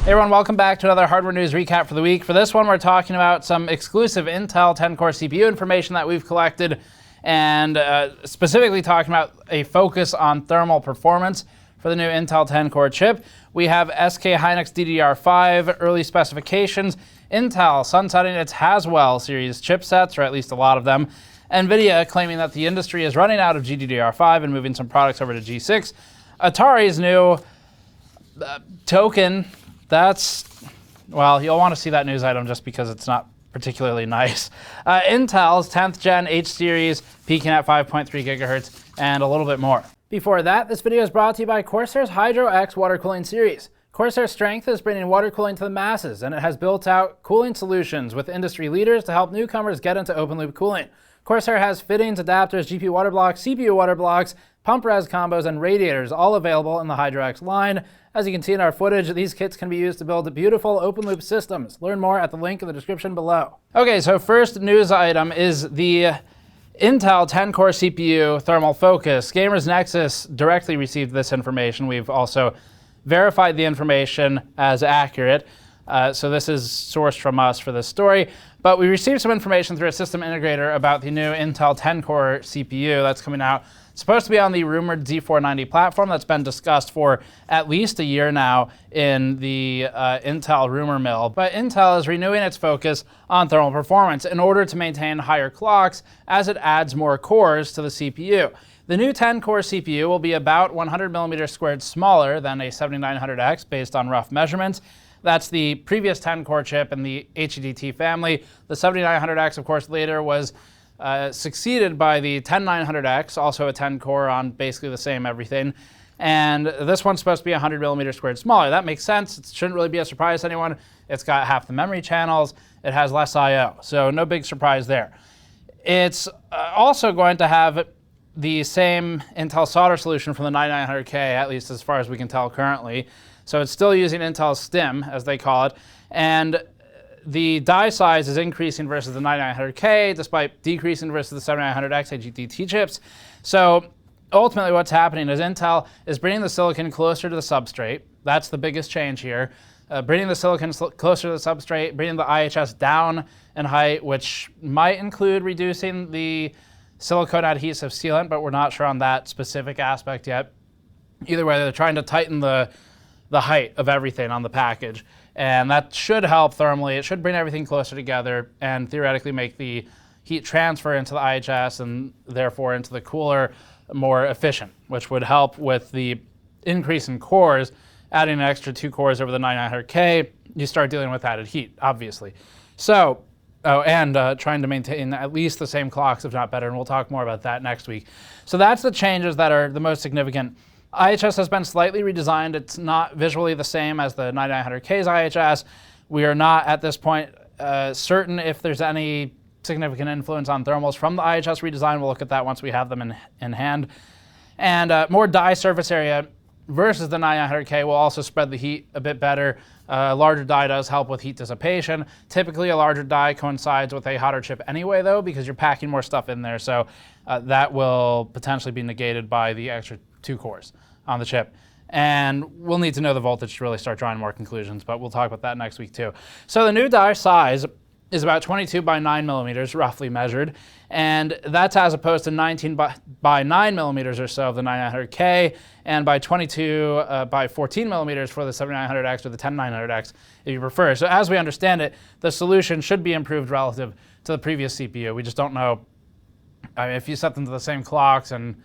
Hey everyone, welcome back to another hardware news recap for the week. For this one, we're talking about some exclusive Intel 10-core CPU information that we've collected, and specifically talking about a focus on thermal performance for the new Intel 10-core chip. We have SK Hynix DDR5 early specifications, Intel sunsetting its Haswell series chipsets, or at least a lot of them, NVIDIA claiming that the industry is running out of GDDR5 and moving some products over to G6, Atari's new token. Well, you'll want to see that news item just because it's not particularly nice. Intel's 10th gen H series peaking at 5.3 gigahertz and a little bit more. Before that, this video is brought to you by Corsair's Hydro X water cooling series. Corsair's strength is bringing water cooling to the masses, and it has built out cooling solutions with industry leaders to help newcomers get into open loop cooling. Corsair has fittings, adapters, GPU water blocks, CPU water blocks, pump res combos, and radiators, all available in the Hydro X line. As you can see in our footage, these kits can be used to build beautiful open loop systems. Learn more at the link in the description below. Okay, so first news item is the Intel 10-core CPU thermal focus. GamersNexus directly received this information. We've also verified the information as accurate. So this is sourced from us for this story. But we received some information through a system integrator about the new Intel 10-core CPU that's coming out. It's supposed to be on the rumored Z490 platform that's been discussed for at least a year now in the Intel rumor mill. But Intel is renewing its focus on thermal performance in order to maintain higher clocks as it adds more cores to the CPU. The new 10-core CPU will be about 100 millimeters squared smaller than a 7900X based on rough measurements. That's the previous 10-core chip in the HEDT family. The 7900X, of course, later was succeeded by the 10900X, also a 10-core on basically the same everything. And this one's supposed to be 100 millimeters squared smaller. That makes sense. It shouldn't really be a surprise to anyone. It's got half the memory channels. It has less I/O, so no big surprise there. It's also going to have the same Intel solder solution from the 9900K, at least as far as we can tell currently. So it's still using Intel STIM, as they call it, and the die size is increasing versus the 9900K, despite decreasing versus the 7900X HEDT chips. So ultimately what's happening is Intel is bringing the silicon closer to the substrate. That's the biggest change here. Bringing the silicon closer to the substrate, bringing the IHS down in height, which might include reducing the silicone adhesive sealant, but we're not sure on that specific aspect yet. Either way, they're trying to tighten the height of everything on the package. And that should help thermally. It should bring everything closer together and theoretically make the heat transfer into the IHS and therefore into the cooler more efficient, which would help with the increase in cores. Adding an extra 2 cores over the 9900K, you start dealing with added heat, obviously. So, trying to maintain at least the same clocks, if not better, and we'll talk more about that next week. So that's the changes that are the most significant. IHS has been slightly redesigned. It's not visually the same as the 9900K's IHS. We are not at this point certain if there's any significant influence on thermals from the IHS redesign. We'll look at that once we have them in hand. And more die surface area versus the 9900K will also spread the heat a bit better. Larger die does help with heat dissipation. Typically a larger die coincides with a hotter chip anyway though, because you're packing more stuff in there. So that will potentially be negated by the extra 2 cores on the chip. And we'll need to know the voltage to really start drawing more conclusions, but we'll talk about that next week too. So the new die size is about 22 by 9 millimeters, roughly measured, and that's as opposed to 19 by 9 millimeters or so of the 9900K, and by 22 by 14 millimeters for the 7900X or the 10900X if you prefer. So as we understand it, the solution should be improved relative to the previous CPU. We just don't know. I mean, if you set them to the same clocks and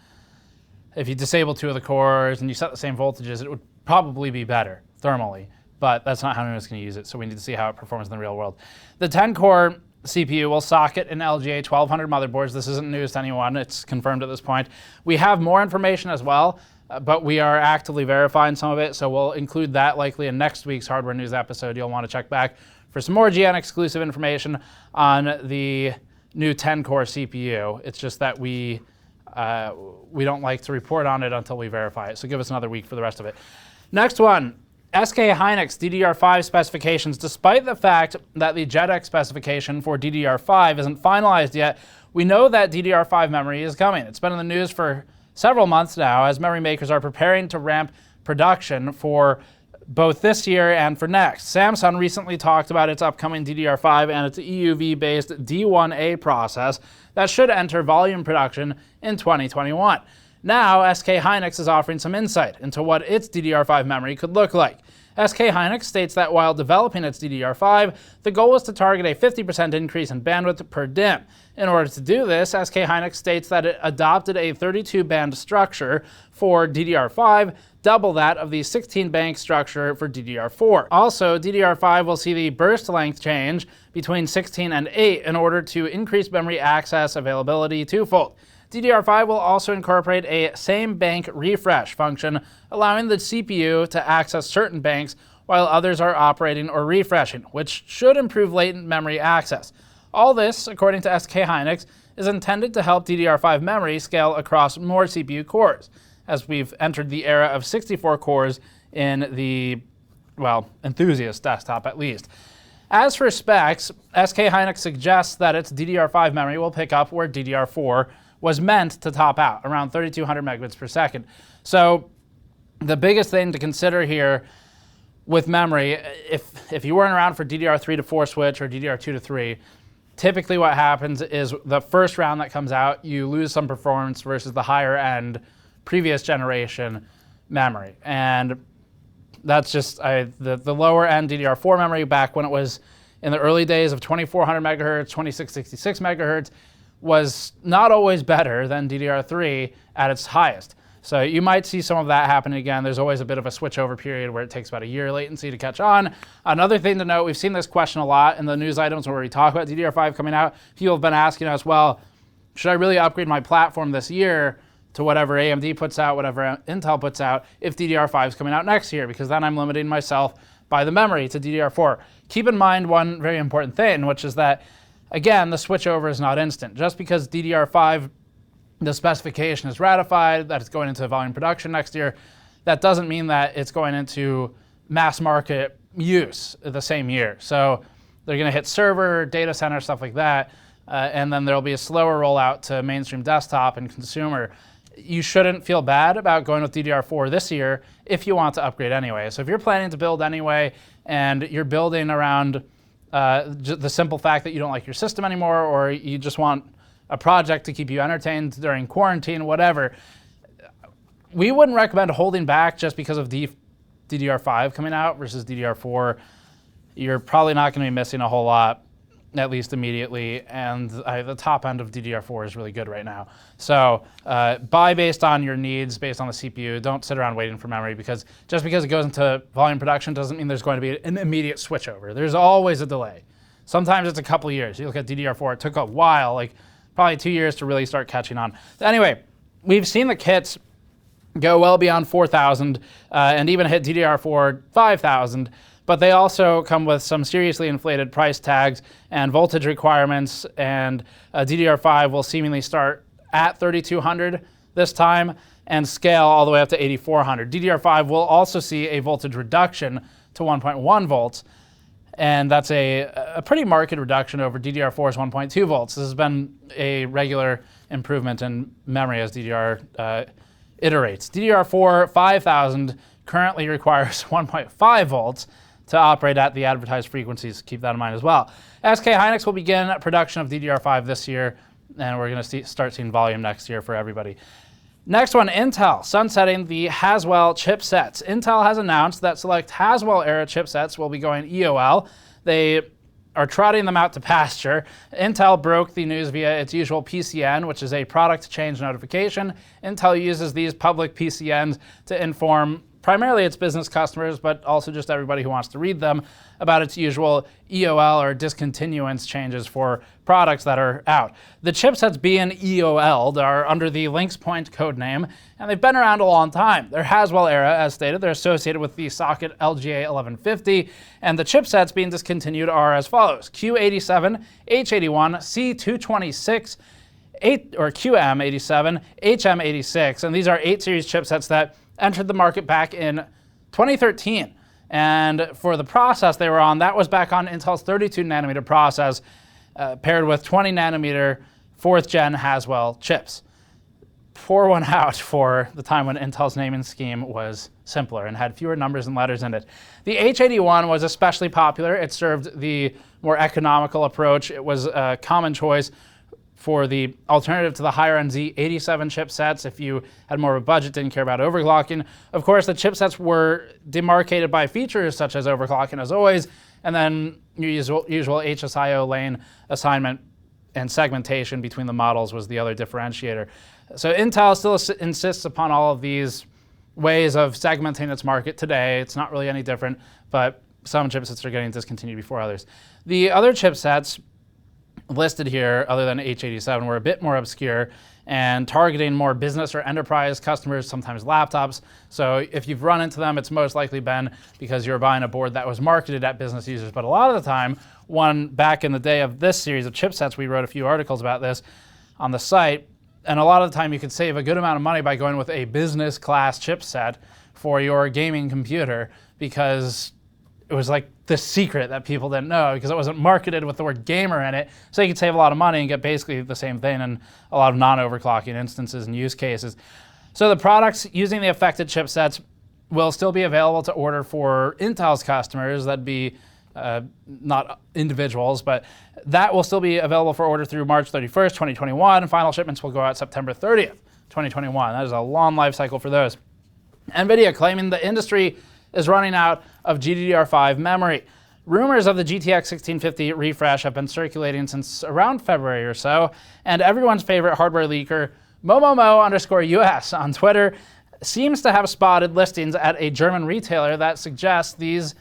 if you disable 2 of the cores and you set the same voltages, it would probably be better thermally, but that's not how anyone's going to use it, so we need to see how it performs in the real world. The 10-core CPU will socket in LGA 1200 motherboards. This isn't news to anyone. It's confirmed at this point. We have more information as well, but we are actively verifying some of it, so we'll include that likely in next week's Hardware News episode. You'll want to check back for some more GN exclusive information on the new 10-core CPU. It's just that we don't like to report on it until we verify it, so give us another week for the rest of it. Next one, SK Hynix DDR5 specifications. Despite the fact that the JEDEC specification for DDR5 isn't finalized yet, we know that DDR5 memory is coming. It's been in the news for several months now as memory makers are preparing to ramp production for both this year and for next. Samsung recently talked about its upcoming DDR5 and its EUV-based D1A process that should enter volume production in 2021. Now, SK Hynix is offering some insight into what its DDR5 memory could look like. SK Hynix states that while developing its DDR5, the goal was to target a 50% increase in bandwidth per DIMM. In order to do this, SK Hynix states that it adopted a 32-band structure for DDR5, double that of the 16-bank structure for DDR4. Also, DDR5 will see the burst length change between 16 and 8 in order to increase memory access availability twofold. DDR5 will also incorporate a same bank refresh function, allowing the CPU to access certain banks while others are operating or refreshing, which should improve latent memory access. All this, according to SK Hynix, is intended to help DDR5 memory scale across more CPU cores, as we've entered the era of 64 cores in the, well, enthusiast desktop at least. As for specs, SK Hynix suggests that its DDR5 memory will pick up where DDR4 was meant to top out, around 3,200 megabits per second. So the biggest thing to consider here with memory, if you weren't around for DDR3 to 4 switch or DDR2 to 3, typically what happens is the first round that comes out, you lose some performance versus the higher end previous generation memory. And that's just the lower end DDR4 memory back when it was in the early days of 2400 megahertz, 2666 megahertz, was not always better than DDR3 at its highest. So you might see some of that happening again. There's always a bit of a switchover period where it takes about a year latency to catch on. Another thing to note, we've seen this question a lot in the news items where we talk about DDR5 coming out. People have been asking us, well, should I really upgrade my platform this year to whatever AMD puts out, whatever Intel puts out, if DDR5 is coming out next year? Because then I'm limiting myself by the memory to DDR4. Keep in mind one very important thing, which is that, again, the switchover is not instant. Just because DDR5, the specification is ratified, that it's going into volume production next year, that doesn't mean that it's going into mass market use the same year. So they're going to hit server, data center, stuff like that, and then there'll be a slower rollout to mainstream desktop and consumer. You shouldn't feel bad about going with DDR4 this year if you want to upgrade anyway. So if you're planning to build anyway and you're building around the simple fact that you don't like your system anymore, or you just want a project to keep you entertained during quarantine, whatever, we wouldn't recommend holding back just because of DDR5 coming out versus DDR4. You're probably not going to be missing a whole lot, at least immediately, and the top end of DDR4 is really good right now. So buy based on your needs, based on the CPU. Don't sit around waiting for memory, because just because it goes into volume production doesn't mean there's going to be an immediate switchover. There's always a delay. Sometimes it's a couple years. You look at DDR4, it took a while, like probably 2 years to really start catching on. Anyway, we've seen the kits go well beyond 4,000 and even hit DDR4 5,000. But they also come with some seriously inflated price tags and voltage requirements, and DDR5 will seemingly start at 3,200 this time and scale all the way up to 8,400. DDR5 will also see a voltage reduction to 1.1 volts, and that's a pretty marked reduction over DDR4's 1.2 volts. This has been a regular improvement in memory as DDR iterates. DDR4 5000 currently requires 1.5 volts to operate at the advertised frequencies. Keep that in mind as well. SK Hynix will begin production of DDR5 this year, and we're going to start seeing volume next year for everybody. Next one, Intel, sunsetting the Haswell chipsets. Intel has announced that select Haswell-era chipsets will be going EOL. They are trotting them out to pasture. Intel broke the news via its usual PCN, which is a product change notification. Intel uses these public PCNs to inform primarily its business customers, but also just everybody who wants to read them, about its usual EOL or discontinuance changes for products that are out. The chipsets being EOL'd are under the Lynx Point code name, and they've been around a long time. They're Haswell era, as stated. They're associated with the socket LGA 1150, and the chipsets being discontinued are as follows: Q87, H81, C226, QM87, HM86, and these are 8 series chipsets that entered the market back in 2013. And for the process they were on, that was back on Intel's 32 nanometer process, paired with 20 nanometer 4th gen Haswell chips. pour one out for the time when Intel's naming scheme was simpler and had fewer numbers and letters in it. The H81 was especially popular. It served the more economical approach. It was a common choice for the alternative to the higher-end Z87 chipsets if you had more of a budget, didn't care about overclocking. Of course, the chipsets were demarcated by features such as overclocking as always, and then your usual HSIO lane assignment and segmentation between the models was the other differentiator. So Intel still insists upon all of these ways of segmenting its market today. It's not really any different, but some chipsets are getting discontinued before others. The other chipsets listed here, other than H87, were a bit more obscure and targeting more business or enterprise customers, sometimes laptops. So if you've run into them, it's most likely been because you're buying a board that was marketed at business users. But a lot of the time, back in the day of this series of chipsets, we wrote a few articles about this on the site, and a lot of the time you could save a good amount of money by going with a business class chipset for your gaming computer, because it was like the secret that people didn't know because it wasn't marketed with the word gamer in it. So you could save a lot of money and get basically the same thing in a lot of non-overclocking instances and use cases. So the products using the affected chipsets will still be available to order for Intel's customers. That'd be not individuals, but that will still be available for order through March 31st, 2021. And final shipments will go out September 30th, 2021. That is a long life cycle for those. NVIDIA claiming the industry is running out of GDDR5 memory. Rumors of the GTX 1650 refresh have been circulating since around February or so, and everyone's favorite hardware leaker, Momomo_US on Twitter, seems to have spotted listings at a German retailer that suggests these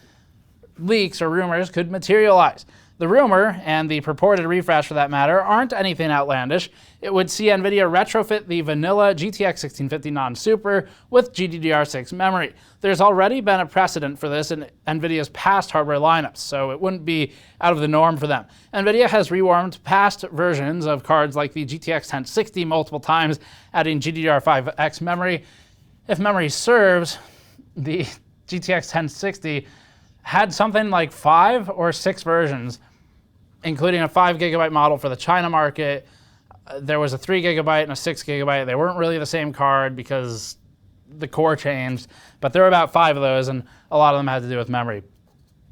leaks or rumors could materialize. The rumor, and the purported refresh for that matter, aren't anything outlandish. It would see NVIDIA retrofit the vanilla GTX 1650 non-super with GDDR6 memory. There's already been a precedent for this in NVIDIA's past hardware lineups, so it wouldn't be out of the norm for them. NVIDIA has rewarmed past versions of cards like the GTX 1060 multiple times, adding GDDR5X memory. If memory serves, the GTX 1060 had something like 5 or 6 versions, including a 5 GB model for the China market. There was a 3 GB and a 6 GB. They weren't really the same card because the core changed, but there were about 5 of those, and a lot of them had to do with memory.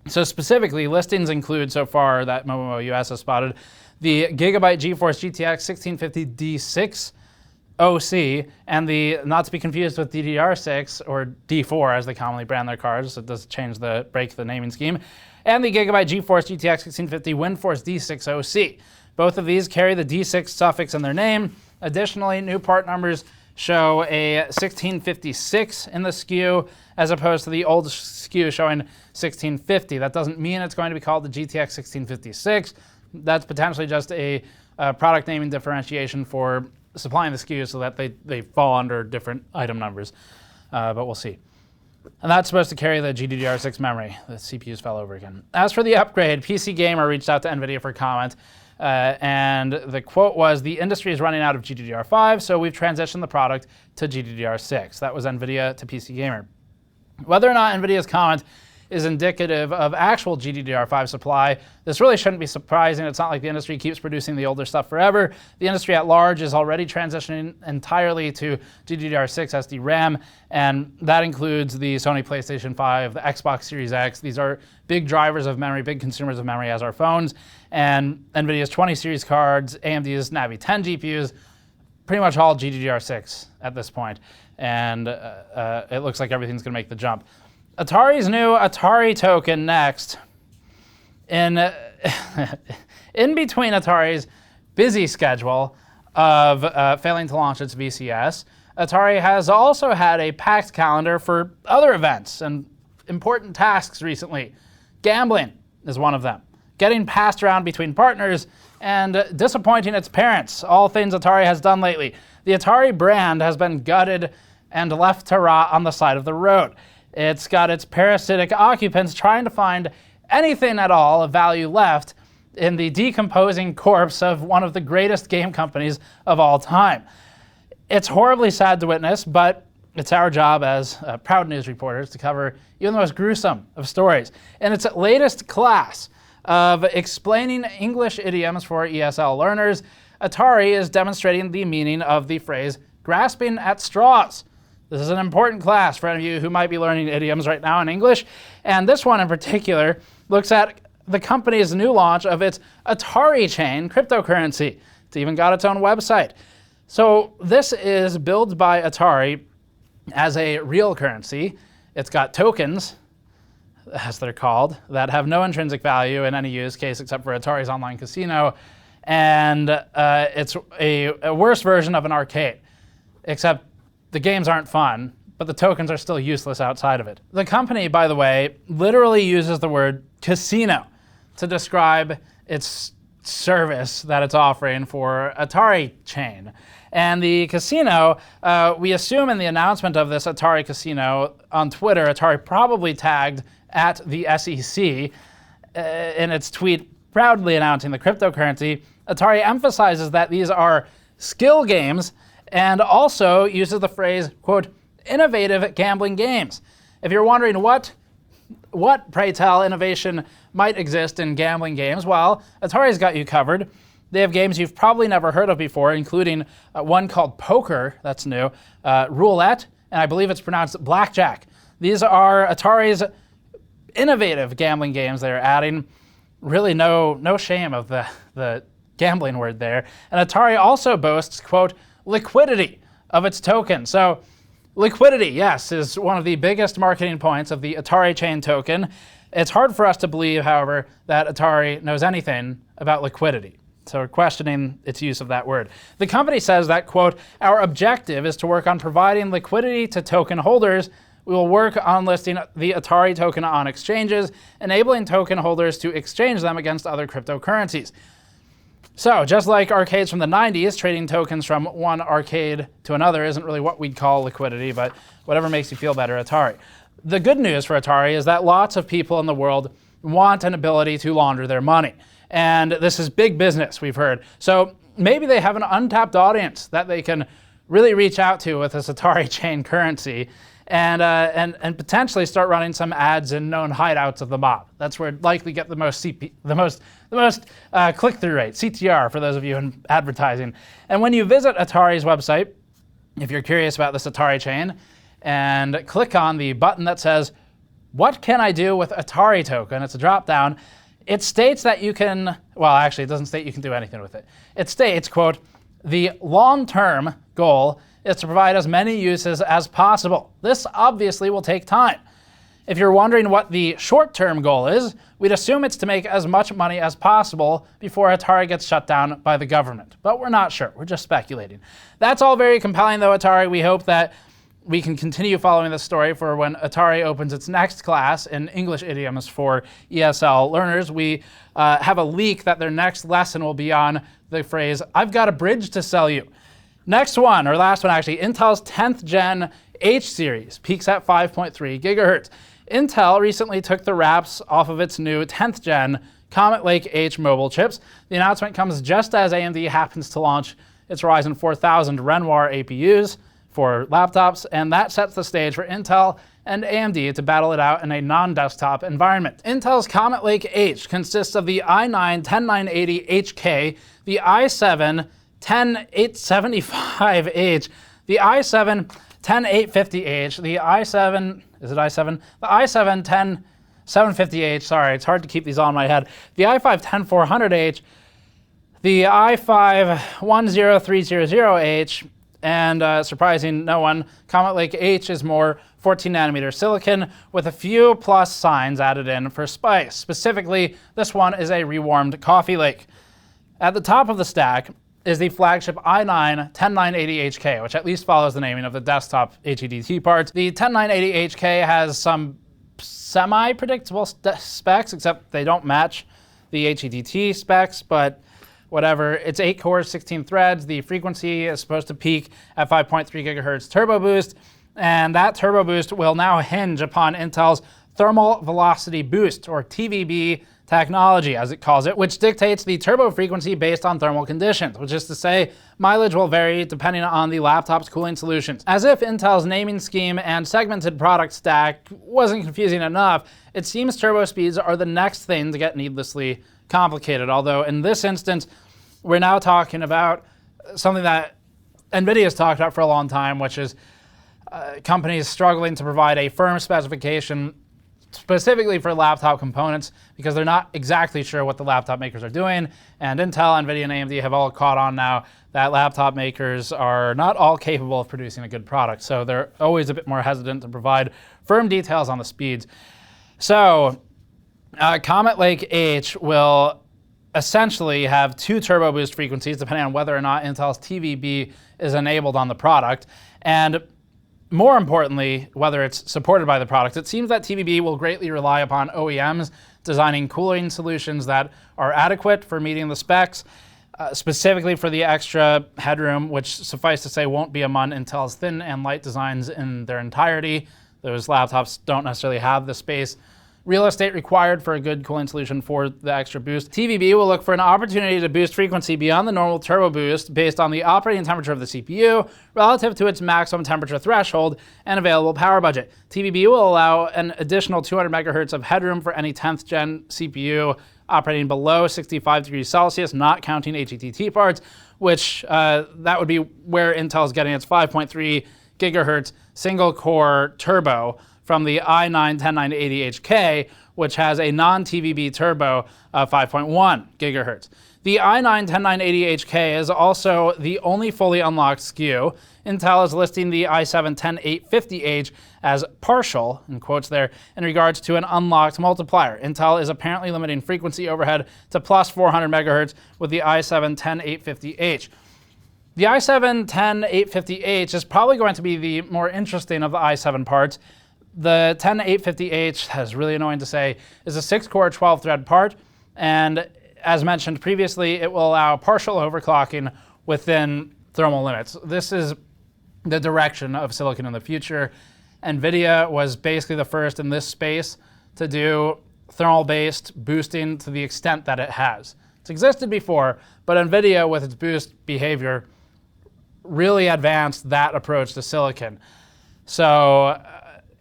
So specifically, listings include, so far that Momomo US has spotted, the Gigabyte GeForce GTX 1650 D6 OC, and the, not to be confused with DDR6 or D4 as they commonly brand their cards, so it does break the naming scheme, and the Gigabyte GeForce GTX 1650 WindForce D6 OC. Both of these carry the D6 suffix in their name. Additionally, new part numbers show a 1656 in the SKU as opposed to the old SKU showing 1650. That doesn't mean it's going to be called the GTX 1656. That's potentially just a product naming differentiation for supplying the SKUs so that they fall under different item numbers, but we'll see. And that's supposed to carry the GDDR6 memory. The CPUs fell over again. As for the upgrade, PC Gamer reached out to NVIDIA for comment, and the quote was, "The industry is running out of GDDR5, so we've transitioned the product to GDDR6. That was NVIDIA to PC Gamer. Whether or not NVIDIA's comment is indicative of actual GDDR5 supply, this really shouldn't be surprising. It's not like the industry keeps producing the older stuff forever. The industry at large is already transitioning entirely to GDDR6 SD-RAM, and that includes the Sony PlayStation 5, the Xbox Series X. These are big drivers of memory, big consumers of memory as our phones, and NVIDIA's 20 series cards, AMD's Navi 10 GPUs, pretty much all GDDR6 at this point, and it looks like everything's going to make the jump. Atari's new Atari token next. In between Atari's busy schedule of failing to launch its VCS, Atari has also had a packed calendar for other events and important tasks recently. Gambling is one of them. Getting passed around between partners and disappointing its parents, all things Atari has done lately. The Atari brand has been gutted and left to rot on the side of the road. It's got its parasitic occupants trying to find anything at all of value left in the decomposing corpse of one of the greatest game companies of all time. It's horribly sad to witness, but it's our job as proud news reporters to cover even the most gruesome of stories. In its latest class of explaining English idioms for ESL learners, Atari is demonstrating the meaning of the phrase grasping at straws. This is an important class for any of you who might be learning idioms right now in English. And this one in particular looks at the company's new launch of its Atari Chain cryptocurrency. It's even got its own website. So this is billed by Atari as a real currency. It's got tokens, as they're called, that have no intrinsic value in any use case except for Atari's online casino. And it's a worse version of an arcade, except the games aren't fun, but the tokens are still useless outside of it. The company, by the way, literally uses the word casino to describe its service that it's offering for Atari Chain. And the casino, we assume in the announcement of this Atari casino on Twitter, Atari probably tagged at the SEC in its tweet proudly announcing the cryptocurrency. Atari emphasizes that these are skill games and also uses the phrase, quote, innovative gambling games. If you're wondering what, pray tell, innovation might exist in gambling games, well, Atari's got you covered. They have games you've probably never heard of before, including one called Poker, that's new, Roulette, and I believe it's pronounced Blackjack. These are Atari's innovative gambling games they're adding. Really no shame of the gambling word there. And Atari also boasts, quote, liquidity of its token. So liquidity, yes, is one of the biggest marketing points of the Atari Chain token. It's hard for us to believe, however, that Atari knows anything about liquidity. So we're questioning its use of that word. The company says that, quote, our objective is to work on providing liquidity to token holders. We will work on listing the Atari token on exchanges, enabling token holders to exchange them against other cryptocurrencies. So just like arcades from the 90s, trading tokens from one arcade to another isn't really what we'd call liquidity, but whatever makes you feel better, Atari. The good news for Atari is that lots of people in the world want an ability to launder their money. And this is big business, we've heard. So maybe they have an untapped audience that they can really reach out to with this Atari Chain currency and potentially start running some ads in known hideouts of the mob. That's where it'd likely get the most click-through rate, CTR for those of you in advertising. And when you visit Atari's website, if you're curious about this Atari Chain, and click on the button that says, what can I do with Atari token? It's a drop-down. It states that you can, well, actually, it doesn't state you can do anything with it. It states, quote, the long-term goal is to provide as many uses as possible. This obviously will take time. If you're wondering what the short-term goal is, we'd assume it's to make as much money as possible before Atari gets shut down by the government. But we're not sure. We're just speculating. That's all very compelling, though, Atari. We hope that we can continue following this story for when Atari opens its next class in English idioms for ESL learners. We have a leak that their next lesson will be on the phrase, I've got a bridge to sell you. Next one, or last one actually, Intel's 10th gen H series peaks at 5.3 gigahertz. Intel recently took the wraps off of its new 10th gen Comet Lake H mobile chips. The announcement comes just as AMD happens to launch its Ryzen 4000 Renoir APUs for laptops, and that sets the stage for Intel and AMD to battle it out in a non-desktop environment. Intel's Comet Lake H consists of the i9-10980HK, the i7-10875H, the i7-10850H, the i7, is it i7? The i7-10750H, sorry, it's hard to keep these on my head, the i5-10400H, the i5-10300H, and surprising no one, Comet Lake H is more 14 nanometer silicon with a few plus signs added in for spice. Specifically, this one is a rewarmed Coffee Lake. At the top of the stack is the flagship i9-10980HK, which at least follows the naming of the desktop HEDT parts. The 10980HK has some semi-predictable specs, except they don't match the HEDT specs, but whatever. It's 8 cores, 16 threads. The frequency is supposed to peak at 5.3 gigahertz turbo boost, and that turbo boost will now hinge upon Intel's thermal velocity boost, or TVB technology, as it calls it, which dictates the turbo frequency based on thermal conditions, which is to say mileage will vary depending on the laptop's cooling solutions. As if Intel's naming scheme and segmented product stack wasn't confusing enough, it seems turbo speeds are the next thing to get needlessly complicated, although in this instance, we're now talking about something that NVIDIA has talked about for a long time, which is companies struggling to provide a firm specification specifically for laptop components because they're not exactly sure what the laptop makers are doing. And Intel, NVIDIA, and AMD have all caught on now that laptop makers are not all capable of producing a good product. So they're always a bit more hesitant to provide firm details on the speeds. So Comet Lake H will essentially have 2 turbo boost frequencies depending on whether or not Intel's TVB is enabled on the product. And more importantly, whether it's supported by the product. It seems that TVB will greatly rely upon OEMs designing cooling solutions that are adequate for meeting the specs, specifically for the extra headroom, which suffice to say won't be among Intel's thin and light designs in their entirety. Those laptops don't necessarily have the space real estate required for a good cooling solution for the extra boost. TVB will look for an opportunity to boost frequency beyond the normal turbo boost based on the operating temperature of the CPU relative to its maximum temperature threshold and available power budget. TVB will allow an additional 200 megahertz of headroom for any 10th gen CPU operating below 65 degrees Celsius, not counting HETT parts, which that would be where Intel is getting its 5.3 gigahertz single core turbo from the i9-10980HK, which has a non-TVB turbo of 5.1 gigahertz. The i9-10980HK is also the only fully unlocked SKU. Intel is listing the i7-10850H as partial, in quotes there, in regards to an unlocked multiplier. Intel is apparently limiting frequency overhead to plus 400 megahertz with the i7-10850H. The i7-10850H is probably going to be the more interesting of the i7 parts. The 10850H, that's really annoying to say, is a 6-core, 12-thread part, and as mentioned previously, it will allow partial overclocking within thermal limits. This is the direction of silicon in the future. NVIDIA was basically the first in this space to do thermal-based boosting to the extent that it has. It's existed before, but NVIDIA, with its boost behavior, really advanced that approach to silicon. So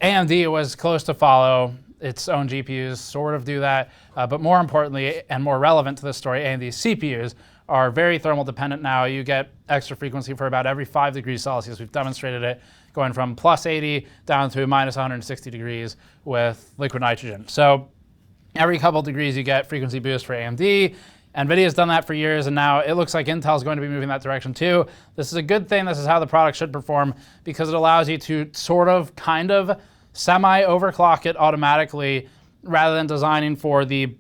AMD was close to follow. Its own GPUs sort of do that, but more importantly and more relevant to this story, AMD's CPUs are very thermal dependent now. You get extra frequency for about every 5 degrees Celsius. We've demonstrated it going from plus 80 down to minus 160 degrees with liquid nitrogen. So every couple degrees you get frequency boost for AMD. NVIDIA's done that for years, and now it looks like Intel's going to be moving that direction too. This is a good thing. This is how the product should perform because it allows you to sort of, kind of, semi-overclock it automatically rather than designing for the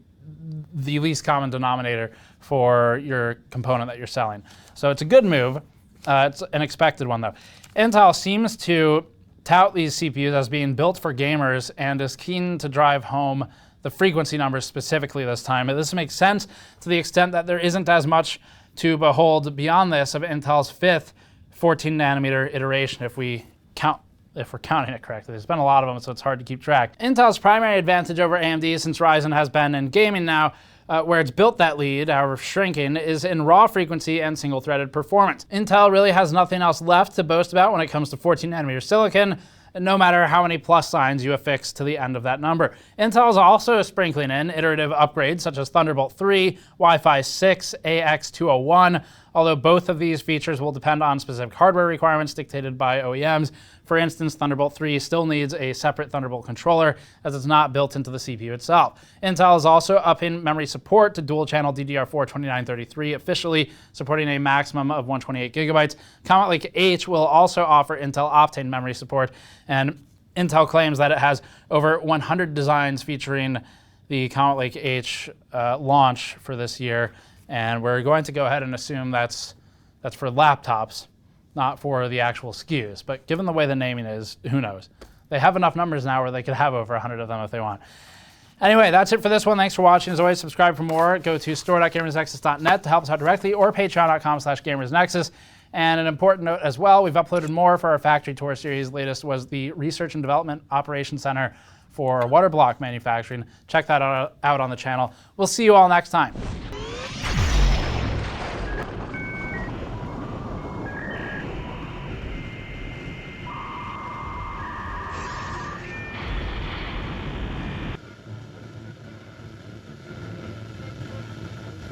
least common denominator for your component that you're selling. So it's a good move. It's an expected one though. Intel seems to tout these CPUs as being built for gamers and is keen to drive home the frequency numbers specifically this time. This makes sense to the extent that there isn't as much to behold beyond this of Intel's 5th 14 nanometer iteration if we're counting it correctly. There's been a lot of them, so it's hard to keep track. Intel's primary advantage over AMD since Ryzen has been in gaming now, where it's built that lead, however shrinking, is in raw frequency and single-threaded performance. Intel really has nothing else left to boast about when it comes to 14 nanometer silicon, no matter how many plus signs you affix to the end of that number. Intel is also sprinkling in iterative upgrades such as Thunderbolt 3, Wi-Fi 6, AX201, although both of these features will depend on specific hardware requirements dictated by OEMs. For instance, Thunderbolt 3 still needs a separate Thunderbolt controller as it's not built into the CPU itself. Intel is also upping memory support to dual-channel DDR4 2933, officially supporting a maximum of 128 gigabytes. Comet Lake H will also offer Intel Octane memory support, and Intel claims that it has over 100 designs featuring the Comet Lake H launch for this year, and we're going to go ahead and assume that's for laptops, not for the actual SKUs. But given the way the naming is, who knows? They have enough numbers now where they could have over 100 of them if they want. Anyway, that's it for this one. Thanks for watching. As always, subscribe for more. Go to store.gamersnexus.net to help us out directly, or patreon.com/gamersnexus. And an important note as well, we've uploaded more for our factory tour series. Latest was the Research and Development Operations Center for water block manufacturing. Check that out on the channel. We'll see you all next time.